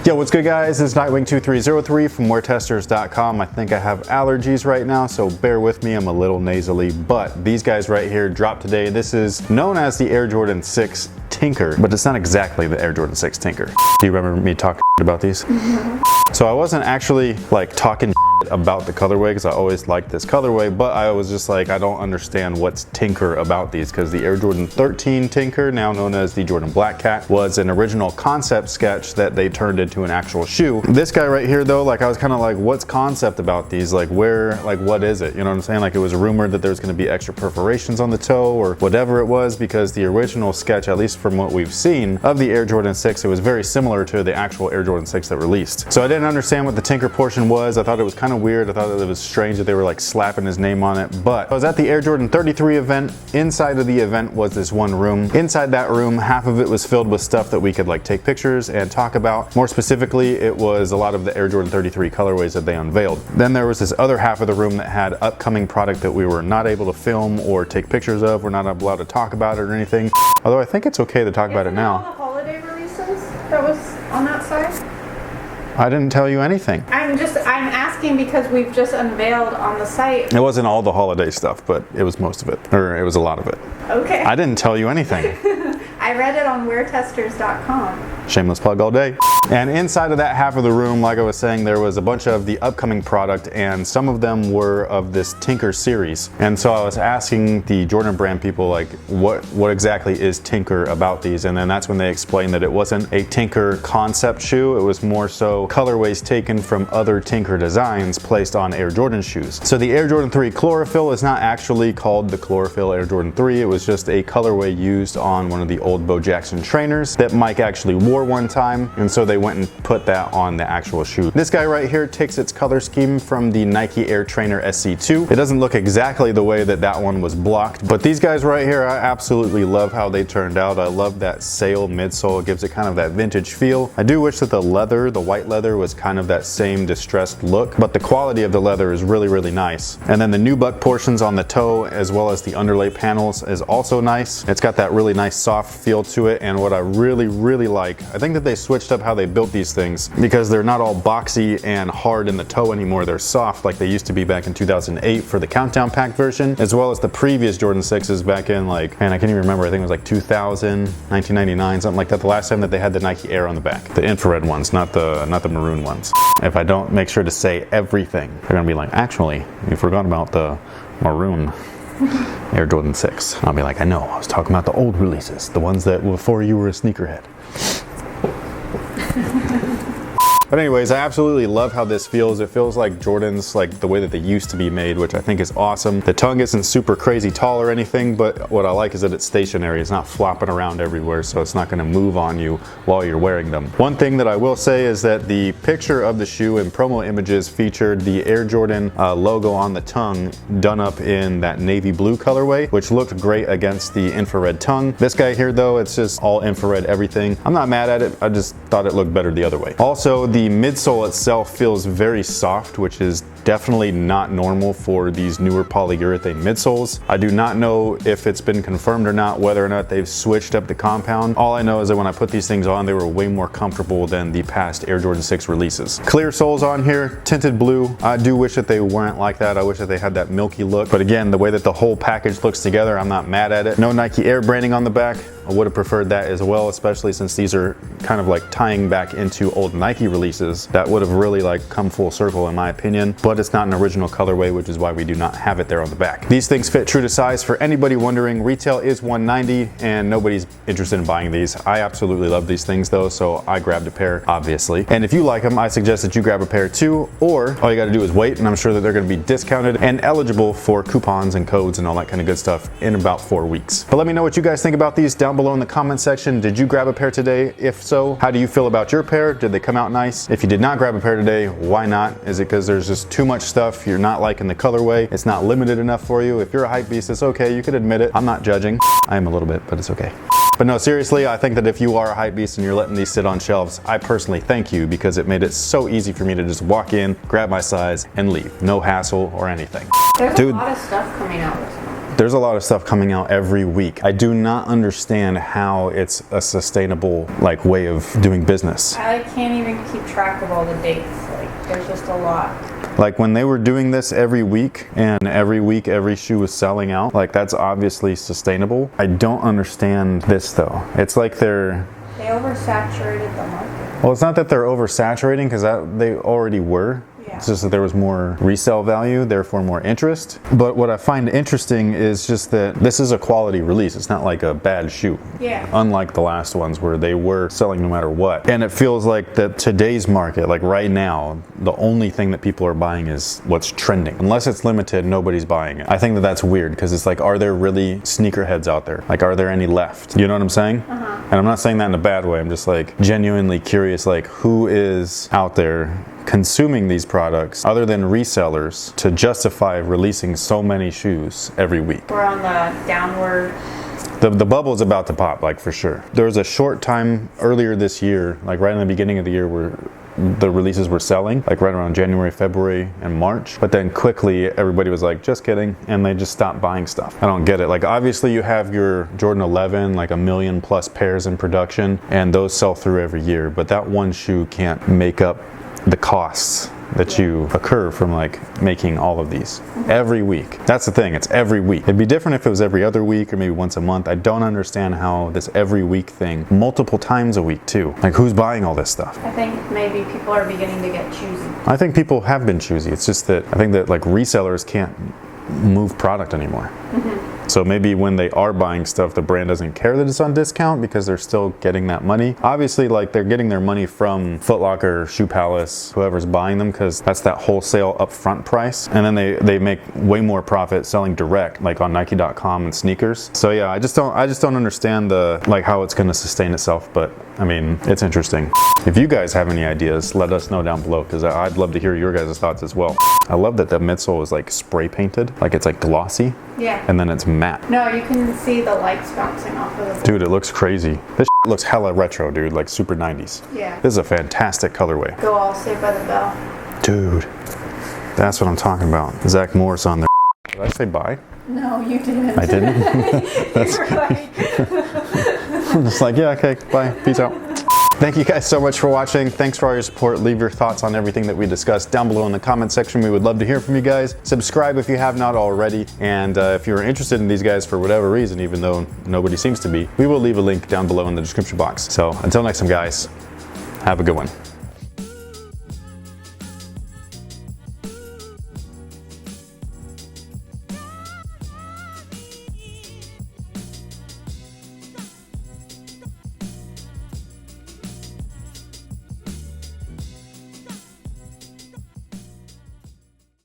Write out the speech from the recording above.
Yo, what's good guys? It's Nightwing2303 from WearTesters.com. I think I have allergies right now, so bear with me, I'm a little nasally, but these guys right here dropped today. This is known as the Air Jordan 6 Tinker, but it's not exactly the Air Jordan 6 Tinker. Do you remember me talking about these? So I wasn't actually like talking about the colorway because I always liked this colorway, but I was just like, I don't understand what's Tinker about these, because the Air Jordan 13 Tinker, now known as the Jordan Black Cat, was an original concept sketch that they turned into an actual shoe. This guy right here though, like I was kind of like, what's concept about these? Like where, like what is it? You know what I'm saying? Like it was rumored that there was going to be extra perforations on the toe or whatever it was, because the original sketch, at least from what we've seen of the Air Jordan 6, it was very similar to the actual Air Jordan 6 that released. So I didn't understand what the Tinker portion was. I thought it was kind of weird. I thought that it was strange that they were like slapping his name on it, but I was at the Air Jordan 33 event. Inside of the event was this one room. Inside that room, half of it was filled with stuff that we could like take pictures and talk about. More specifically, it was a lot of the Air Jordan 33 colorways that they unveiled. Then there was this other half of the room that had upcoming product that we were not able to film or take pictures of. We're not allowed to talk about it or anything. Although I think it's okay to talk about it now. All the holiday releases that was on that side? I didn't tell you anything. I'm asking because we've just unveiled on the site. It wasn't all the holiday stuff, but it was most of it, or it was a lot of it. Okay. I didn't tell you anything. I read it on WearTesters.com. Shameless plug all day. And inside of that half of the room, like I was saying, there was a bunch of the upcoming product, and some of them were of this Tinker series. And so I was asking the Jordan brand people, like, what exactly is Tinker about these? And then that's when they explained that it wasn't a Tinker concept shoe. It was more so colorways taken from other Tinker designs placed on Air Jordan shoes. So the Air Jordan 3 Chlorophyll is not actually called the Chlorophyll Air Jordan 3. It was just a colorway used on one of the old Bo Jackson trainers that Mike actually wore one time, and so they went and put that on the actual shoe. This guy right here takes its color scheme from the Nike Air Trainer SC2. It doesn't look exactly the way that that one was blocked, but these guys right here, I absolutely love how they turned out. I love that sail midsole. It gives it kind of that vintage feel. I do wish that the leather, the white leather, was kind of that same distressed look, but the quality of the leather is really, really nice. And then the nubuck portions on the toe, as well as the underlay panels, is also nice. It's got that really nice soft feel to it, and what I really, really like, I think that they switched up how they built these things, because they're not all boxy and hard in the toe anymore. They're soft like they used to be back in 2008 for the Countdown Pack version, as well as the previous Jordan 6s back in, like, man, I can't even remember, I think it was like 2000, 1999, something like that, the last time that they had the Nike Air on the back. The infrared ones, not the maroon ones. If I don't make sure to say everything, they're gonna be like, actually, you forgot about the maroon Air Jordan 6. I'll be like, I know, I was talking about the old releases, the ones that before you were a sneakerhead. But anyways, I absolutely love how this feels. It feels like Jordans, like the way that they used to be made, which I think is awesome. The tongue isn't super crazy tall or anything, but what I like is that it's stationary. It's not flopping around everywhere, so it's not gonna move on you while you're wearing them. One thing that I will say is that the picture of the shoe and promo images featured the Air Jordan logo on the tongue done up in that navy blue colorway, which looked great against the infrared tongue. This guy here though, it's just all infrared everything. I'm not mad at it, I just thought it looked better the other way. Also, the midsole itself feels very soft, which is definitely not normal for these newer polyurethane midsoles. I do not know if it's been confirmed or not, whether or not they've switched up the compound. All I know is that when I put these things on, they were way more comfortable than the past Air Jordan 6 releases. Clear soles on here, tinted blue. I do wish that they weren't like that. I wish that they had that milky look. But again, the way that the whole package looks together, I'm not mad at it. No Nike Air branding on the back. I would have preferred that as well, especially since these are kind of like tying back into old Nike releases. That would have really like come full circle in my opinion, but it's not an original colorway, which is why we do not have it there on the back. These things fit true to size. For anybody wondering, retail is $190 and nobody's interested in buying these. I absolutely love these things though, so I grabbed a pair, obviously. And if you like them, I suggest that you grab a pair too, or all you gotta do is wait, and I'm sure that they're gonna be discounted and eligible for coupons and codes and all that kind of good stuff in about 4 weeks. But let me know what you guys think about these down below in the comment section. Did you grab a pair today? If so, how do you feel about your pair? Did they come out nice? If you did not grab a pair today, why not? Is it because there's just too much stuff? You're not liking the colorway? It's not limited enough for you? If you're a hype beast, it's okay. You could admit it. I'm not judging. I am a little bit, but it's okay. But no, seriously, I think that if you are a hype beast and you're letting these sit on shelves, I personally thank you, because it made it so easy for me to just walk in, grab my size, and leave. No hassle or anything. There's a lot of stuff coming out this month. There's a lot of stuff coming out every week. I do not understand how it's a sustainable like way of doing business. I can't even keep track of all the dates. Like, there's just a lot. Like when they were doing this every week and every week every shoe was selling out, like that's obviously sustainable. I don't understand this though. It's like They oversaturated the market. well, it's not that they're oversaturating because they already were. Yeah. It's just that there was more resale value, therefore more interest. But what I find interesting is just that this is a quality release. It's not like a bad shoe. Yeah. Unlike the last ones where they were selling no matter what. And it feels like that today's market, like right now, the only thing that people are buying is what's trending. Unless it's limited, nobody's buying it. I think that that's weird because it's like, are there really sneakerheads out there? Like, are there any left? You know what I'm saying? And I'm not saying that in a bad way. I'm just like genuinely curious, like who is out there consuming these products other than resellers to justify releasing so many shoes every week. We're on the downward. The bubble is about to pop, like for sure. There was a short time earlier this year, like right in the beginning of the year, where the releases were selling, like right around January, February, and March. But then quickly everybody was like, just kidding, and they just stopped buying stuff. I don't get it. Like obviously you have your Jordan 11, like 1 million plus pairs in production, and those sell through every year. But that one shoe can't make up the costs that you occur from like making all of these every week. That's the thing, it's every week. It'd be different if it was every other week or maybe once a month. I don't understand how this every week thing, multiple times a week too. Like who's buying all this stuff? I think maybe people are beginning to get choosy. I think people have been choosy. It's just that I think that like resellers can't move product anymore. So maybe when they are buying stuff, the brand doesn't care that it's on discount because they're still getting that money. Obviously, like they're getting their money from Foot Locker, Shoe Palace, whoever's buying them, because that's that wholesale upfront price. And then they make way more profit selling direct, like on Nike.com and sneakers. So yeah, I just don't understand the like how it's going to sustain itself. But I mean, it's interesting. If you guys have any ideas, let us know down below because I'd love to hear your guys' thoughts as well. I love that the midsole is like spray painted, like it's like glossy. Yeah. And then it's matte. No, you can see the lights bouncing off of the. Dude, it looks crazy. This looks hella retro, dude, like super 90s. Yeah. This is a fantastic colorway. Go all Saved by the Bell. Dude, that's what I'm talking about. Zach Morris on there. Did I say bye? No, you didn't. I didn't? You were like... I'm just like, yeah, okay, bye, peace out. Thank you guys so much for watching. Thanks for all your support. Leave your thoughts on everything that we discussed down below in the comment section. We would love to hear from you guys. Subscribe if you have not already. And if you're interested in these guys for whatever reason, even though nobody seems to be, we will leave a link down below in the description box. So until next time, guys, have a good one.